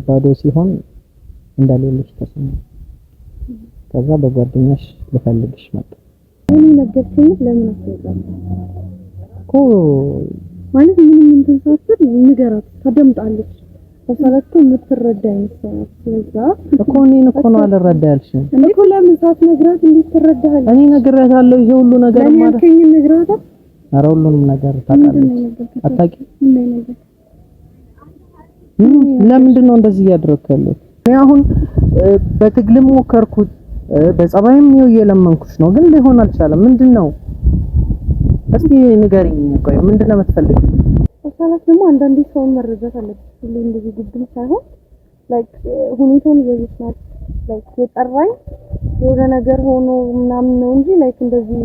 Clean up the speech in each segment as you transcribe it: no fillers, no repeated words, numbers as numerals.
ባዶ ሲሆን እንደሌለሽ ተሰማኝ። ከዛ በጓደኛሽ ልፈልግሽ መጣ። እኔ ነገርኩኝ ለምን አትወጣም እኮ ማለት ምንም እንትን ሳትል ንገራት ታደምጣለች። ተሰለጥቶ የምትረዳኝ ነው። ስለዛ እኮ እኔን እኮ ነው አልረዳ ያልሽኝ እኮ ለምን ሳትነግራት እንዴት ትረዳሃለች? እኔ ነግሬያታለሁ። ይሄ ሁሉ ነገር ማለት ለምን ነግራት? ኧረ ሁሉንም ነገር ታውቃለች። አታውቂም? ምን ነገር ለምንድን ነው እንደዚህ እያደረግክ ያለው? እኔ አሁን በትግልም ሞከርኩት በጸባይም ነው እየለመንኩሽ ነው፣ ግን ሊሆን አልቻለም። ምንድነው? እስቲ ንገሪኝ። ቆይ ምንድነው የምትፈልጊው? አሳላት ደግሞ አንዳንዴ ሰውን መረጃት አለብሽ። እንደዚህ ግድም ሳይሆን ላይክ ሁኔታውን ይዘይስናል። ላይክ የጠራኝ የሆነ ነገር ሆኖ ምናምን ነው እንጂ ላይክ እንደዚህ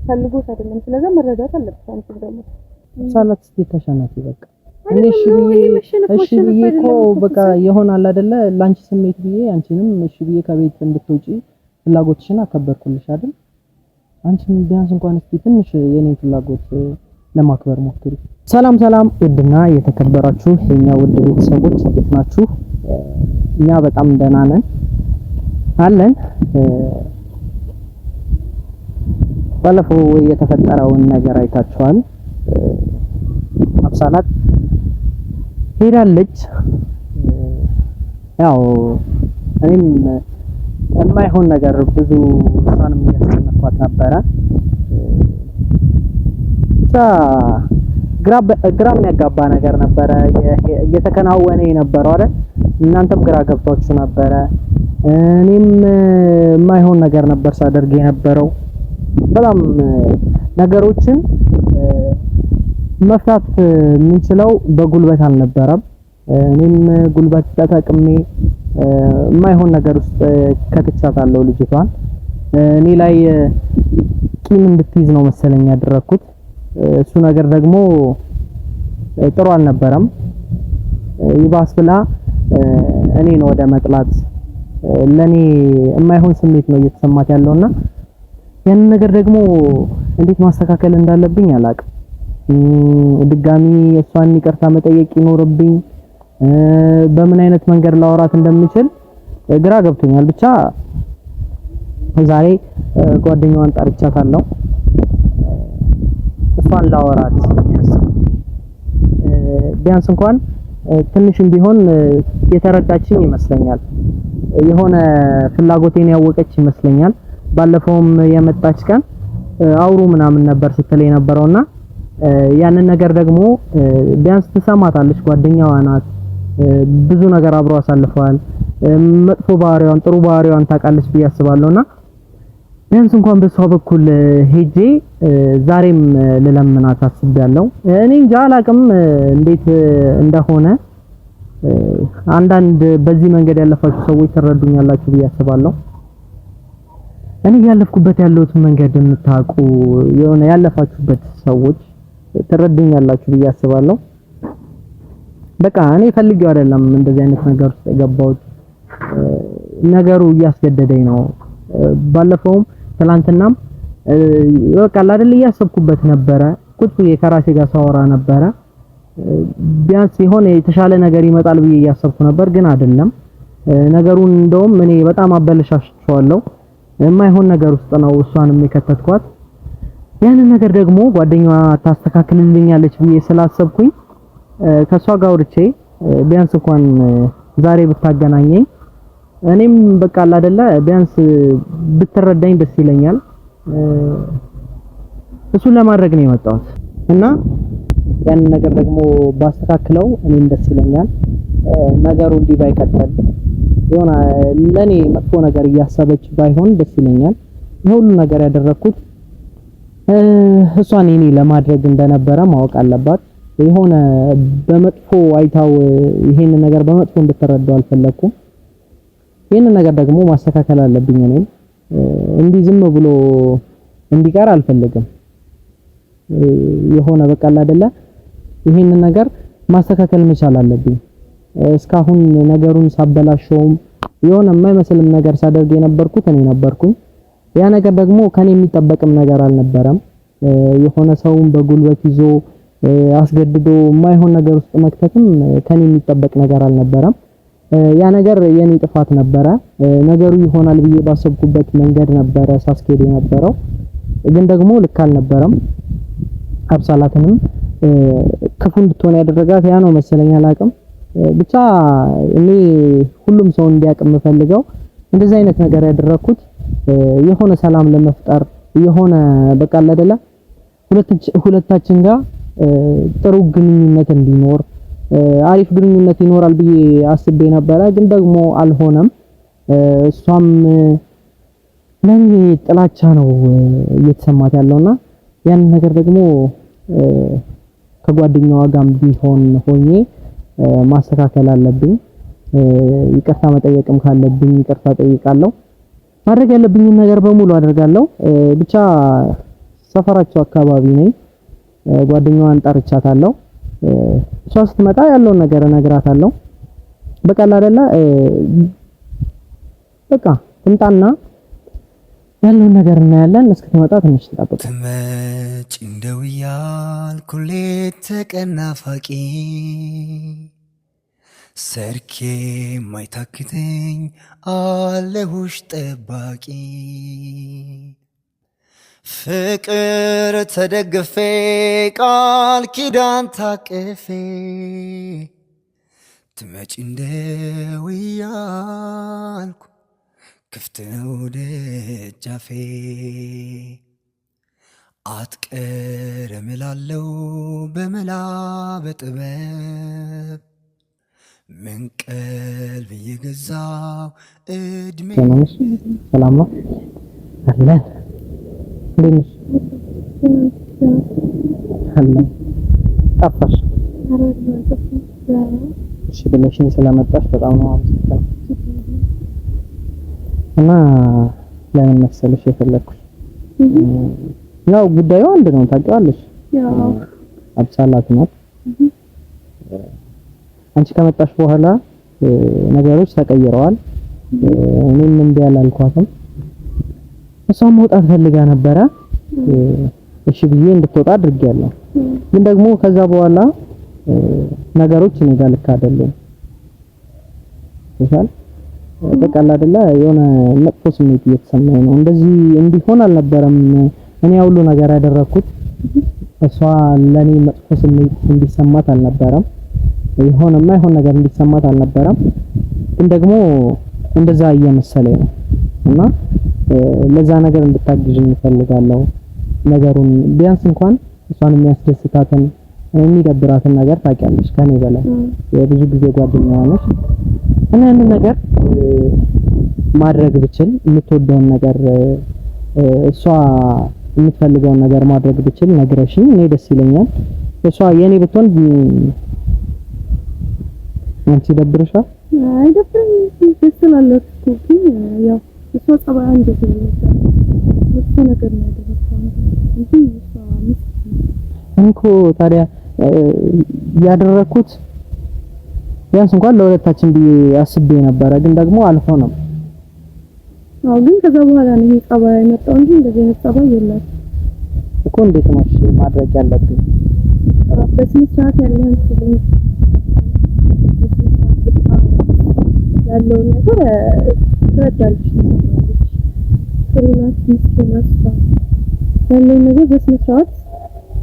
ፈልጎት አይደለም። ስለዚህ መረዳት አለብሽ አንቺ ደግሞ። አሳላት እስቲ ተሸነፊ በቃ። እኔ እሺ ብዬ እኮ በቃ ይሆናል አይደለ? ላንቺ ስሜት ብዬ አንቺንም እሺ ብዬ ከቤት እንድትወጪ ፍላጎትሽን አከበርኩልሽ አይደል? አንቺም ቢያንስ እንኳን እስቲ ትንሽ የኔን ፍላጎት ለማክበር ሞክሪ። ሰላም ውድና የተከበራችሁ የኛ ውድ ቤተሰቦች እንዴት ናችሁ? እኛ በጣም ደህና ነን አለን። ባለፈው የተፈጠረውን ነገር አይታችኋል። አብሳላት ሄዳለች። ያው እኔም የማይሆን ነገር ብዙ እሷንም እያስጨነኳት ነበረ። ብቻ ግራ የሚያጋባ ነገር ነበረ እየተከናወነ የነበረው አይደል? እናንተም ግራ ገብቷችሁ ነበረ። እኔም የማይሆን ነገር ነበር ሳደርግ የነበረው። በጣም ነገሮችን መፍታት የምንችለው በጉልበት አልነበረም። እኔም ጉልበት ተጠቅሜ የማይሆን ነገር ውስጥ ከትቻታለሁ ልጅቷን። እኔ ላይ ቂም እንድትይዝ ነው መሰለኝ ያደረኩት። እሱ ነገር ደግሞ ጥሩ አልነበረም። ይባስ ብላ እኔን ወደ መጥላት ለኔ የማይሆን ስሜት ነው እየተሰማት ያለውና ያን ነገር ደግሞ እንዴት ማስተካከል እንዳለብኝ አላውቅም። ድጋሚ እሷን ይቅርታ መጠየቅ ይኖርብኝ በምን አይነት መንገድ ላወራት እንደምችል ግራ ገብቶኛል። ብቻ ዛሬ ጓደኛዋን ጠርቻታለሁ። እሷን ላወራት ቢያንስ እንኳን ትንሽም ቢሆን የተረዳችኝ ይመስለኛል። የሆነ ፍላጎቴን ያወቀች ይመስለኛል። ባለፈውም የመጣች ቀን አውሩ ምናምን ነበር ስትል የነበረውና ያንን ነገር ደግሞ ቢያንስ ትሰማታለች። ጓደኛዋ ናት። ብዙ ነገር አብረው አሳልፈዋል። መጥፎ ባህሪዋን ጥሩ ባህሪዋን ታውቃለች ብዬ አስባለሁና ቢያንስ እንኳን በሷ በኩል ሄጄ ዛሬም ልለምናት አስቤያለሁ። እኔ እንጃ አላቅም እንዴት እንደሆነ። አንዳንድ በዚህ መንገድ ያለፋችሁ ሰዎች ትረዱኛላችሁ ብዬ አስባለሁ። እኔ ያለፍኩበት ያለሁት መንገድ የምታውቁ የሆነ ያለፋችሁበት ሰዎች ትረዱኛላችሁ ብዬ አስባለሁ። በቃ እኔ ፈልጌው አይደለም እንደዚህ አይነት ነገር ውስጥ የገባሁት። ነገሩ እያስገደደኝ ነው። ባለፈውም ትላንትናም በቃ አይደል እያሰብኩበት ነበረ። ቁጭ ከራሴ ጋር ሳወራ ነበረ። ቢያንስ የሆነ የተሻለ ነገር ይመጣል ብዬ እያሰብኩ ነበር፣ ግን አይደለም። ነገሩን እንደውም እኔ በጣም አበለሻሽቸዋለሁ። የማይሆን ነገር ውስጥ ነው እሷንም የከተትኳት። ያንን ነገር ደግሞ ጓደኛዋ ታስተካክልልኛለች ብዬ ስላሰብኩኝ ከሷ ጋር ወርቼ ቢያንስ እንኳን ዛሬ ብታገናኘኝ እኔም በቃ አይደለ ቢያንስ ብትረዳኝ ደስ ይለኛል። እሱን ለማድረግ ነው የመጣሁት እና ያንን ነገር ደግሞ ባስተካክለው እኔም ደስ ይለኛል። ነገሩ እንዲህ ባይቀጥል የሆነ ለኔ መጥፎ ነገር እያሰበች ባይሆን ደስ ይለኛል። ሁሉ ነገር ያደረኩት እሷን እኔ ለማድረግ እንደነበረ ማወቅ አለባት። የሆነ በመጥፎ አይታው ይሄን ነገር በመጥፎ እንድትረዳው አልፈለኩም። ይሄን ነገር ደግሞ ማስተካከል አለብኝ። እኔም እንዲህ ዝም ብሎ እንዲቀር አልፈልግም። የሆነ በቃ አይደለ ይሄን ነገር ማስተካከል መቻል አለብኝ። እስካሁን ነገሩን ሳበላሸውም የሆነ የማይመስልም ነገር ሳደርግ የነበርኩት እኔ ነበርኩኝ። ያ ነገር ደግሞ ከኔ የሚጠበቅም ነገር አልነበረም። የሆነ ሰውን በጉልበት ይዞ አስገድዶ የማይሆን ነገር ውስጥ መክተትም ከኔ የሚጠበቅ ነገር አልነበረም። ያ ነገር የኔ ጥፋት ነበረ። ነገሩ ይሆናል ብዬ ባሰብኩበት መንገድ ነበረ ሳስኬድ የነበረው፣ ግን ደግሞ ልክ አልነበረም። አብሳላትንም ክፉ እንድትሆን ያደረጋት ያ ነው መሰለኝ፣ አላውቅም። ብቻ እኔ ሁሉም ሰው እንዲያውቅ የምፈልገው እንደዚህ አይነት ነገር ያደረኩት የሆነ ሰላም ለመፍጠር የሆነ በቃ አይደለ ሁለታችን ጋር ጥሩ ግንኙነት እንዲኖር አሪፍ ግንኙነት ይኖራል ብዬ አስቤ ነበረ፣ ግን ደግሞ አልሆነም። እሷም ለኔ ጥላቻ ነው እየተሰማት ያለውና ያን ነገር ደግሞ ከጓደኛዋ ጋርም ቢሆን ሆኜ ማስተካከል አለብኝ። ይቅርታ መጠየቅም ካለብኝ ይቅርታ ጠይቃለሁ። ማድረግ ያለብኝን ነገር በሙሉ አደርጋለሁ። ብቻ ሰፈራቸው አካባቢ ነኝ። ጓደኛዋን ጠርቻታለሁ። እሷ ስትመጣ ያለውን ነገር እነግራታለሁ። በቃ አይደለ በቃ ትምጣና ያለውን ነገር እናያለን። እስክትመጣ ትንሽ ተጣጣ ትመጭ እንደው እያልኩ ሌት ተቀን ናፋቂ ሰርኬ ማይታክተኝ አለሁሽ ጠባቂ ፍቅር ተደግፌ ቃል ኪዳን ታቅፌ ትመጭ እንደው እያልኩ ክፍት ነው ደጃፌ አትቀርም እላለሁ በመላ በጥበብ ምን ቀልብ እየገዛው እድሜ ሰላም ነው አለን እንዴት አለን ጠፋሽ? እሺ ብለሽኝ ስለመጣሽ በጣም ነው አመሰግናለሁ። እና ለምን መሰለሽ የፈለኩሽ ያው ጉዳዩ አንድ ነው ታውቂዋለሽ። ያው አብሳላት ናት። አንቺ ከመጣሽ በኋላ ነገሮች ተቀይረዋል። እኔም እንዴ ያላልኳትም እሷም መውጣት ፈልጋ ነበረ። እሺ ብዬ እንድትወጣ አድርጌያለሁ። ግን ደግሞ ከዛ በኋላ ነገሮች እኔ ጋር ልክ አይደለም። ይሻል በቃ አይደለ የሆነ መጥፎ ስሜት እየተሰማኝ ነው። እንደዚህ እንዲሆን አልነበረም እኔ ሁሉ ነገር ያደረኩት። እሷ ለኔ መጥፎ ስሜት እንዲሰማት አልነበረም። የሆነ ነገር እንዲሰማት አልነበረም። ግን ደግሞ እንደዛ እየመሰለኝ ነው እና ለዛ ነገር እንድታግዥኝ እፈልጋለሁ። ነገሩን ቢያንስ እንኳን እሷን የሚያስደስታትን የሚደብራትን ነገር ታውቂያለሽ ከኔ በላይ የብዙ ጊዜ ጓደኛዋ ነሽ እና ያንን ነገር ማድረግ ብችል የምትወደውን ነገር እሷ የምትፈልገውን ነገር ማድረግ ብችል ነግረሽኝ እኔ ደስ ይለኛል። እሷ የኔ ብትሆን አንቺ ደብረሻል? አይደብረኝም። ደስ ስላለች ግን ያው እሷ ጸባይ እንደዚህ ነው። እሱ ነገር ነው ያደረገው እንጂ እሷ እንኮ ታዲያ ያደረኩት ቢያንስ እንኳን ለሁለታችን ብዬ አስቤ ነበረ፣ ግን ደግሞ አልሆነም። አዎ ግን ከዛ በኋላ ነው ይሄ ጸባይ የመጣው እንጂ እንደዚህ አይነት ጸባይ የለም እኮ። እንዴት ነው ማድረግ ያለብኝ? በስነ ስርዓት ያለህን ሲሉኝ ያለውን ነገር ትረዳለች። ጥሩናት ምስኪናት ያለውን ነገር በስነ ስርዓት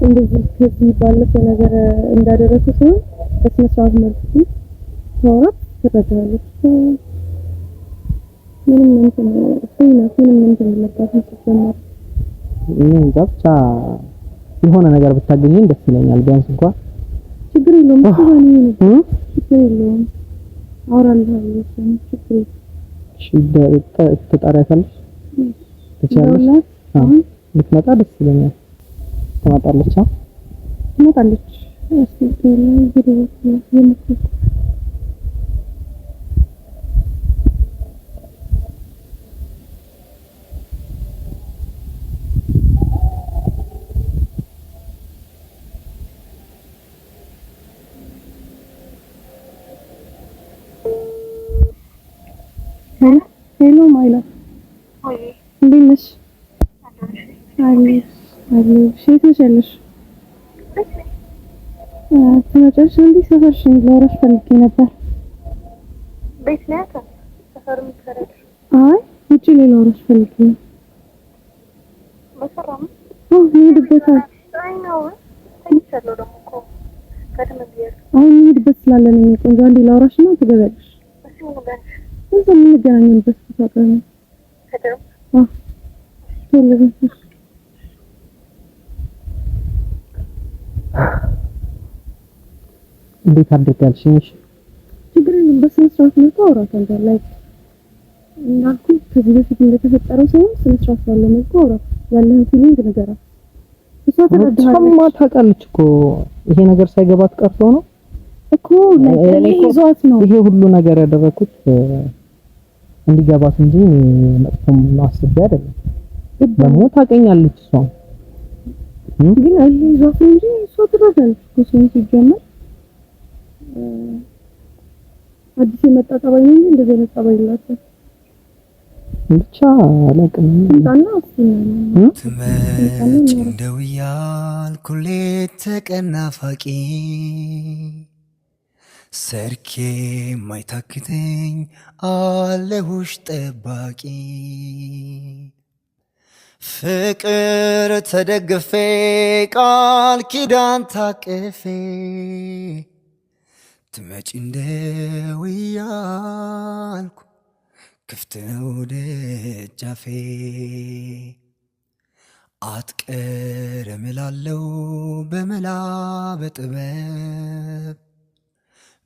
እንደዚህ ከዚህ ባለፈው ነገር እንዳደረኩ ሲሆን በስነ ስርዓት መልኩ ተወራት ትረዳለች። ምንም እንትን የለባትም ሲጀመር። ብቻ የሆነ ነገር ብታገኘኝ ደስ ይለኛል። ቢያንስ እንኳን ችግር የለውም እኮ ችግር የለውም አውራለሁ። ችግር የለውም። እሺ ትጠሪያታለሽ? ትችላለሽ? ልትመጣ ደስ ይለኛል። ትመጣለች? ትመጣለች። እስኪ ሄሎ ማይላ እንዴት ነሽ? አለሁልሽ። የት ነሽ ያለሽ? ትመጫለሽ እንዴ? ሰፈርሽን ላወራሽ ፈልጌ ነበር። ቤት ነው ሰፈር ምትሰራሽ? አይ ውጪ ሌላ ወራሽ ፈልጊ መስራም ሄድበታል። አይ ነው አይቻለሁ ደግሞ እኮ ከተመግየር አሁን ሄድበት ስላለን ነው ቆንጆ አንዴ ላውራሽ ነው ትገበልሽ። እሺ ነው ጋር እዚህ የምንገናኝበት ሰዓት ነው ከተው እንዴት አድርጋልሽኝ? ችግር የለም በስነ ስርዓት ነው አውራታለሁ። ላይ እንዳልኩ ከዚህ በፊት እንደተፈጠረው ሰው ስነ ስርዓት ያለው ነው አውራት ያለን ፊሊንግ ነገር እሷ ተረዳሃለች። ታውቃለች እኮ ይሄ ነገር ሳይገባት ቀርቶ ነው እኮ ለኔ ይዟት ነው ይሄ ሁሉ ነገር ያደረኩት እንዲገባት እንጂ መጥፎም አስቤ አይደለም። ደግሞ ታውቀኛለች እሷ ግን አለ ይዟት እንጂ እሷ ትረዳለች እኮ ሰው ሲጀመር አዲስ የመጣ ጠባይ ነው እንጂ እንደዚህ አይነት ጠባይ የላትም። ብቻ አላውቅም ታና አስኛለሁ ትመጭ እንደው እያልኩ ሌት ተቀን ናፋቂ ሰርኬ ማይታክተኝ አለሁሽ ጠባቂ ፍቅር ተደግፌ ቃል ኪዳን ታቅፌ ትመጪ እንደው እያልኩ ክፍት ነው ደጃፌ አትቀርም እላለሁ በመላ በጥበብ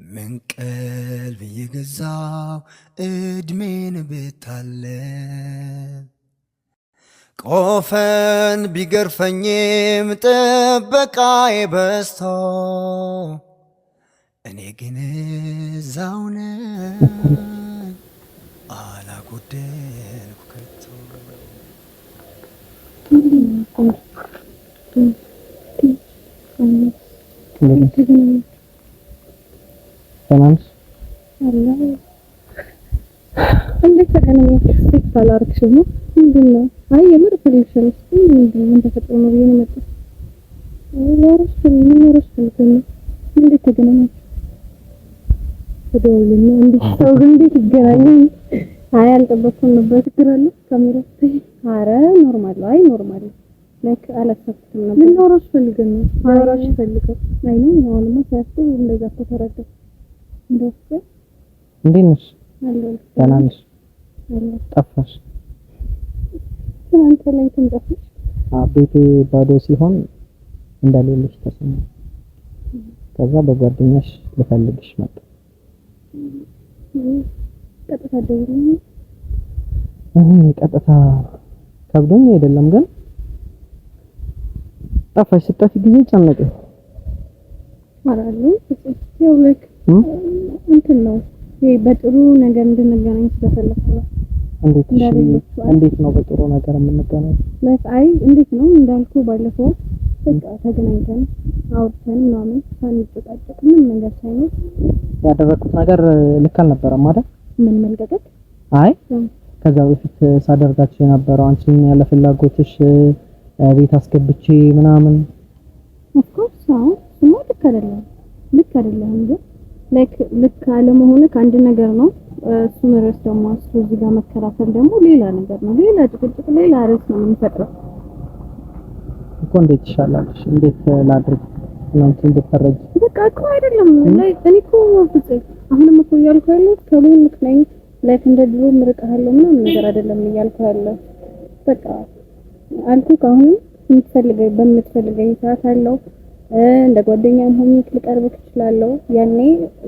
ምን ቀልብ እየገዛው እድሜን ብታለብ ቆፈን ቢገርፈኝም ጥበቃዬ በዝቶ እኔ ግን እዛው ነኝ አላጎደልኩ ከቶ። እንዴት ተገናኛችሁ? ስፔክት አላረግሽም ነው ምንድን ነው? አይ የምር ፕሪንሽን ምንድን ነው ተፈጥሮ ነው ብዬ ነው የመጣሁት። ለራስ ነው እንዴት ተገናኛችሁ? ተደውልና እንዴት ሰው እንዴት ይገናኛል? አይ አልጠበቅኩም ነበር። ችግር አለ ካሜራ? አረ ኖርማል ነው። አይ ኖርማል ነው። ላይክ አላሰብኩም ነበር። ምን ኖርሽ ፈልገን ነው? አራሽ ፈልገው አይ ነው አሁንማ ሲያስብ እንደዛ ተተረዳ እንደውስ እንዴት ነሽ? አለሁ ደህና ነሽ? ጠፋሽ? አንተ ላይ ተንጠፍሽ? ቤቴ ባዶ ሲሆን እንደሌለሽ ተሰማኝ። ከዛ በጓደኛሽ ልፈልግሽ መጣ። ቀጥታ ደውልኝ። ቀጥታ ከብዶኝ አይደለም ግን ጠፋሽ። ስጠፊ ጊዜ ጨነቀኝ። አራሉ ይኸው ልክ እንትን ነው ይሄ በጥሩ ነገር እንድንገናኝ ስለፈለኩ ነው። እንዴት ነው በጥሩ ነገር የምንገናኝ? አይ እንዴት ነው እንዳልኩ ባለፈው በቃ ተገናኝተን አውርተን ምናምን ሳንጨቃጨቅ ምንም ነገር ሳይኖር ያደረኩት ነገር ልክ አልነበረም አይደል? ምን መልቀቅ? አይ ከዛ በፊት ሳደርጋችሁ የነበረው አንቺን ያለ ፍላጎትሽ ቤት አስገብቼ ምናምን ኦፍኮርስ አዎ ስማ ልክ አይደለም ግን ላይክ ልክ አለመሆኑ ከአንድ ነገር ነው። እሱን ርዕስ ደግሞ እዚህ ጋር መከራከል ደግሞ ሌላ ነገር ነው። ሌላ ጭቅጭቅ ሌላ ርዕስ ነው የምንፈጥረው እኮ። እንዴት ይሻላል? እንዴት ላድርግ? እናንተ እንድትፈረጅ በቃ እኮ አይደለም ላይ እኔ እኮ ፍፄ አሁንም እኮ እያልኩ ያለው ከጎንክ ነኝ ላይክ እንደ ድሮ ምርቃለሁ ምናምን ነገር አይደለም እያልኩ ያለው በቃ አልኩህ። አሁንም በምትፈልገኝ ሰዓት አለው እንደ ጓደኛም ሆኜ ልቀርብክ እችላለሁ። ያኔ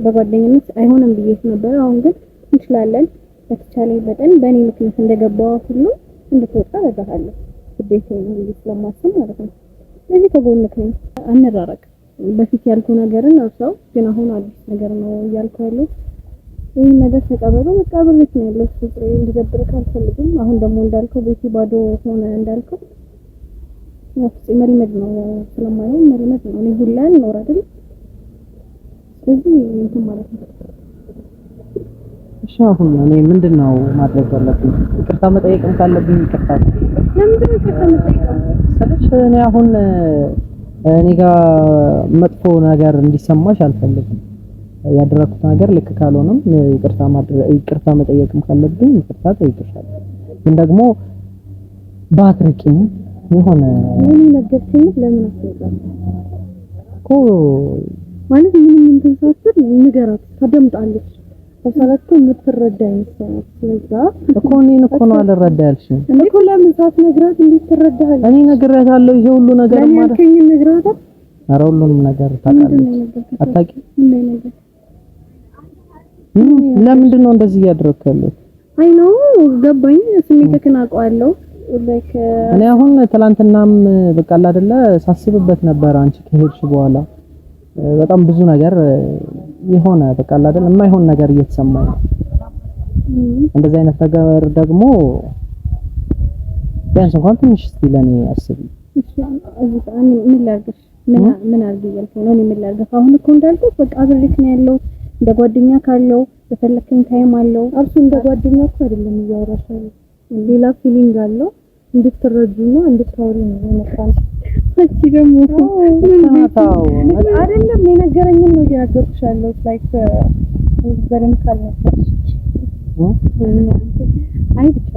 በጓደኝነት አይሆንም ብዬሽ ነበር። አሁን ግን እንችላለን። በተቻለኝ መጠን በእኔ ምክንያት እንደገባው ሁሉ እንድትወጣ አደርጋለሁ። ግዴታ ነው ብዬ ስለማስብ ማለት ነው። ስለዚህ ከጎንክ ነኝ። አንራራቅ። በፊት ያልኩ ነገርን አውሳው ግን አሁን አዲስ ነገር ነው እያልኩ ያለው። ይሄን ነገር ተቀበለው በቃ ብሬት ነው ያለው። እንዲደብርክ አልፈልግም። አሁን ደግሞ እንዳልከው ቤቴ ባዶ ሆነ እንዳልከው ያው መልመድ ነው ስለማይሆን መልመድ ነው። እኔ ሁላን ነው አይደል? ስለዚህ እንትን ማለት ነው። እሺ አሁን እኔ ምንድነው ማድረግ ያለብኝ? ይቅርታ መጠየቅም ካለብኝ ይቅርታ። ለምንድን ነው ይቅርታ መጠየቅም? ስለሽ እኔ አሁን እኔ ጋር መጥፎ ነገር እንዲሰማሽ አልፈልግም። ያደረኩት ነገር ልክ ካልሆነም ይቅርታ መጠየቅም ካለብኝ ይቅርታ ጠይቅሻለሁ። ግን ደግሞ ባትርቂኝ የሆነ ምን ነገርኩኝ ለምን አስፈልጋለሁ እኮ ማለት ምንም እንትን ሳትል ንገራት ታደምጣለች። ተሰለጥቶ የምትረዳኝ ሰው ስለዛ እኮ እኔን እኮ ነው አልረዳ ያልሽኝ እኮ ለምን ሳትነግራት እንዴት ትረዳሃለች? እኔ ነግሬያታለሁ ይሄ ሁሉ ነገር ማለት ለምን ነግራት? ኧረ ሁሉንም ነገር ታውቃለች። አታውቂም? ለምንድን ነው እንደዚህ እያደረግክ ያለው? አይ ነው ገባኝ። ስሜትህን አውቀዋለሁ። እኔ አሁን ትላንትናም በቃ አይደለ ሳስብበት ነበር አንቺ ከሄድሽ በኋላ በጣም ብዙ ነገር የሆነ በቃ አይደል የማይሆን ነገር እየተሰማኝ ነው። እንደዚህ አይነት ነገር ደግሞ ቢያንስ እንኳን ትንሽ እስቲ ለኔ አስቢ። ምን ላድርግሽ? ምን አድርግ እያልከኝ ነው? ምን ላድርግ? አሁን እኮ እንዳልኩት በቃ አብሬክ ነው ያለው እንደ ጓደኛ ካለው የፈለከኝ ታይም አለው። አብሱ እንደ ጓደኛ እኮ አይደለም እያወራሽ ያለው ሌላ ፊሊንግ አለው እንድትረጁና እንድታወሪ ነው የመጣው። እቺ ደግሞ አይደለም የነገረኝን ነው እያገርኩሽ ያለው ላይክ በደንብ ካልነገርሽ አይ ብቻ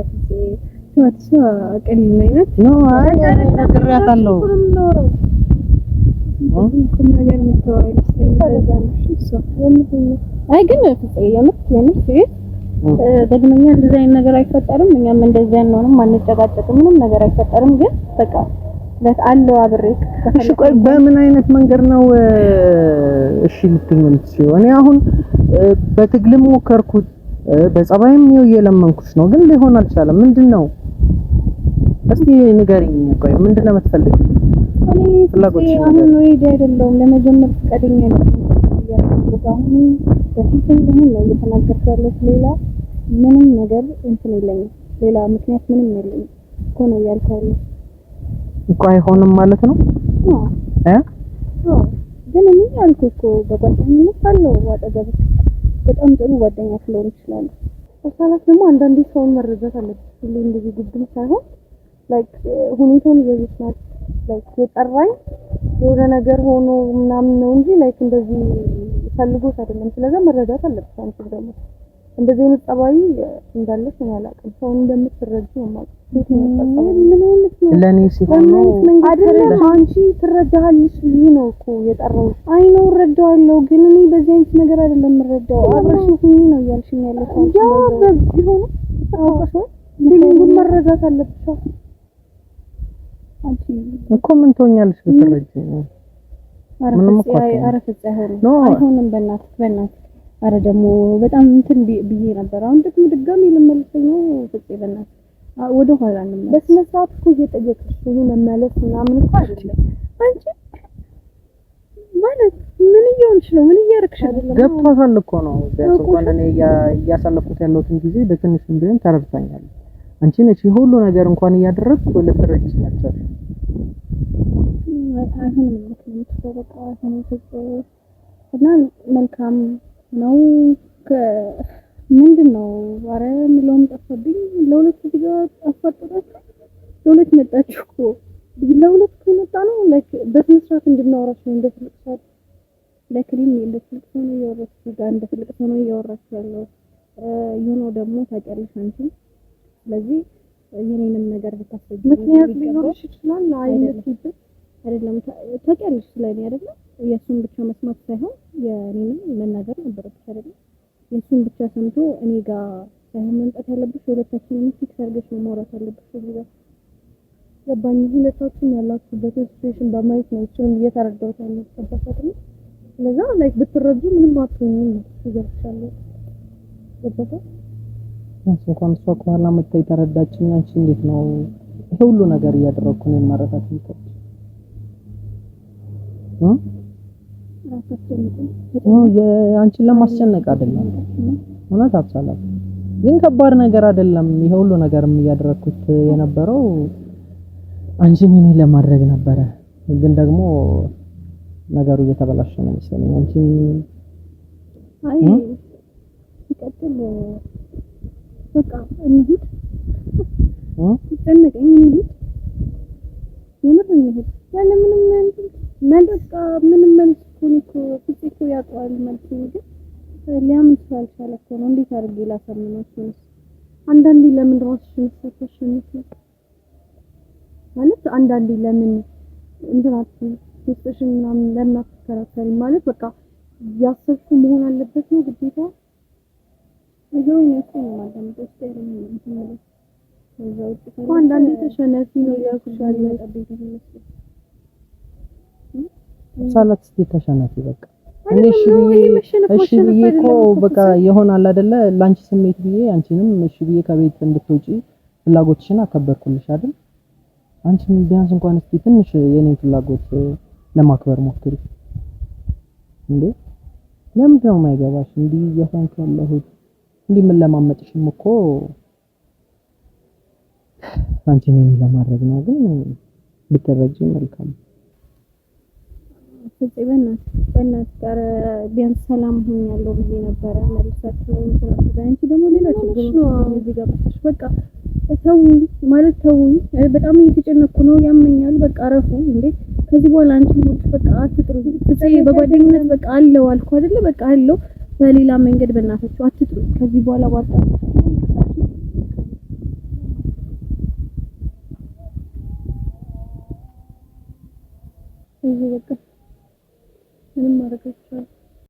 ትወጥሷ ቀሊል አይነት ነው። አይ ነግሬያታለሁ ኩም ነገር ምትወራይ አይ ግን የምር ሲል ደግመኛ እንደዚህ አይነት ነገር አይፈጠርም። እኛም እንደዚህ አንሆንም፣ አንጨቃጨቅም፣ ምንም ነገር አይፈጠርም። ግን በቃ ለአለው አብሬክ እሺ ቆይ በምን አይነት መንገድ ነው እሺ ልትሆን ትችይው? እኔ አሁን በትግልም ሞከርኩት በጸባይም ነው እየለመንኩሽ ነው፣ ግን ሊሆን አልቻለም። ምንድነው እስቲ ንገሪኝ። ቆይ ምንድነው የምትፈልጊው? እኔ ፍላጎትሽ አሁን ሬዲ አይደለም ለመጀመር ፈቃደኛ ነኝ። አሁን በፊትም ቢሆን ነው እየተናገርኩ ያለሁት ሌላ ምንም ነገር እንትን የለኝም። ሌላ ምክንያት ምንም የለኝም እኮ ነው ያልከው እኮ አይሆንም ማለት ነው። ግን እኔ ያልኩት እኮ በጓደኝነት አለው አጠገብ በጣም ጥሩ ጓደኛ ስለሆነ ይችላል። አሳላፍ ደግሞ አንዳንዴ ሰውን መረዳት አለበት። ሁሌ እንደዚህ ጉድም ሳይሆን ላይክ ሁኔታውን ይዘይስናል ላይክ የጠራኝ የሆነ ነገር ሆኖ ምናምን ነው እንጂ ላይክ እንደዚህ ፈልጎት አይደለም። ስለዚህ መረዳት አለበት። አንቺ ደግሞ እንደዚህ አይነት ጸባይ እንዳለሽ ነው ያላቀም ሰውን እንደምትረጂ ነው ማለት ምን አይነት ነው ለኔ ሲሆን አይደለም አንቺ ትረዳሃለሽ ይሄ ነው እኮ የጠራው አይ ነው እረዳዋለሁ። ግን እኔ በዚህ አይነት ነገር አይደለም እረዳው አብረሽ ሁኚ ነው ያልሽኝ ያለሽ ያ በዚህ ሆኖ አውቀሽ ሊንጉን መረዳት አለብሽ። አንቺ እኮ ምን ትሆኛለሽ ብትረጂ ነው አረፈጽ አይሆንም። በእናትህ አረ ደግሞ በጣም እንትን ብዬ ነበር። አሁን ደግሞ ድጋሚ ልመልሰኝ ነው ፍፄ በእናትህ ወደ ኋላ ነው በስነ ስርዓት እኮ እየጠየቅሽ ነው መመለስ ምናምን እኮ አይደለም። አንቺ ማለት ምን እየሆንሽ ነው? ምን እያደረግሽ አይደለም? ገብቷታል እኮ ነው ቢያንስ እንኳን እኔ እያሳለፍኩት ያለሁትን ጊዜ በትንሽም ቢሆን ተረድታኛለች። አንቺ ነሽ ሁሉ ነገር እንኳን እያደረግኩ ልትረጂኝ አልቻልሽም። አይሆንም ምክንያቱም በቃ እና መልካም ነው ምንድነው አረ ምሎም ጠፋብኝ። ለሁለት ጊዜ አፋጠጣችሁ ለሁለት መጣችሁ እኮ ለሁለት ከመጣ ነው ላይክ በስነ ስርዓት እንድናወራሽ ነው። እንደትልቅ ሰው ለክሊም እንደትልቅ ሰው ነው ያወራችሁ ጋር እንደትልቅ ሰው ነው ያወራችሁ ያለው ይሁን ደግሞ ታውቂያለሽ አንቺ። ስለዚህ የኔንም ነገር ብታስረጂ ምክንያት ሊኖርሽ ይችላል አይነት አይደለም ታውቂያለሽ ስለኔ አይደለም የሱን ብቻ መስማት ሳይሆን የኔንም መናገር ነበረብሽ አይደለም። የሱን ብቻ ሰምቶ እኔ ጋር ሳይሆን መምጣት ያለብሽ ሁለታችንም ፊክስ አድርገሽ ነው ማውራት ያለብሽ። እዚህ ጋር ገባኝ። ሁለታችሁም ያላችሁበት ሲቹዌሽን በማየት ነው እሱን እየተረዳሁት ያለው ተባባሪ። ስለዛ ላይክ ብትረዱ ምንም አትሆንም ይገርሻል። ገባታ እንኳን እሷ ከኋላ መጣ የተረዳችኝ። አንቺ እንዴት ነው ይሄ ሁሉ ነገር እያደረኩ ነው ማረታት ይችላል? አንቺን ለማስጨነቅ አይደለም እውነት አትሰላም። ግን ከባድ ነገር አይደለም ይሄ ሁሉ ነገርም እያደረኩት የነበረው አንቺን እኔ ለማድረግ ነበረ። ግን ደግሞ ነገሩ እየተበላሸ ነው መሰለኝ። አንቺን አይ ሲቀጥል በቃ እንሂድ ተጨነቀኝ እንሂድ የምር እንሂድ ያለ ምንም መልስ ምንም መልስ እኮ ፍፄ እኮ ያውቀዋል መልስ ግን ሊያምን ስላልቻለ እኮ ነው። እንዴት አድርጌ ላሳምነው? አንዳንዴ ለምን ራስሽን ተሸነፍ ማለት አንዳንዴ ለምን እንትናት ውስጥሽን ምናምን ለምን አትከራከሪ ማለት በቃ ያሰብኩ መሆን አለበት ነው ግዴታ። እዛው ነው ማለት ነው። አንዳንዴ ተሸነፊ ነው ያልኩሻል መጠበቅ ነው። ሳላት ተሸነፊ በቃ እኔ እሺ ብዬ እኮ በቃ ይሆናል አይደለ ላንቺ ስሜት ብዬ አንቺንም እሺ ብዬ ከቤት እንድትወጪ ፍላጎትሽን አከበርኩልሽ አይደል? አንቺም ቢያንስ እንኳን እስኪ ትንሽ የኔን ፍላጎት ለማክበር ሞክሪ እንዴ። ለምንድን ነው የማይገባሽ? እንዲህ እየሆንክ ያለሁት እንዲህ ምን ለማመጥሽም እኮ አንቺ ነኝ ለማድረግ ነው። ግን ብትረጂ መልካም በእናትህ ጋር ቢያንስ ሰላም ሆኛለሁ ብዬ ነበረ መልሳችሁ እንትን አንቺ ደግሞ ሌላ ችግር ነው እዚህ ጋር በቃ ተው ማለት ተው። በጣም እየተጨነኩ ነው ያመኛል። በቃ አረፉ እንዴ ከዚህ በኋላ አንቺ ሞት በቃ አትጥሩ። ፍፄ በጓደኝነት በቃ አለው አልኩ አይደለ በቃ አለው። በሌላ መንገድ በእናታችሁ አትጥሩ ከዚህ በኋላ ባጣ እዚህ በቃ ምንም ማድረግ አይቻልም።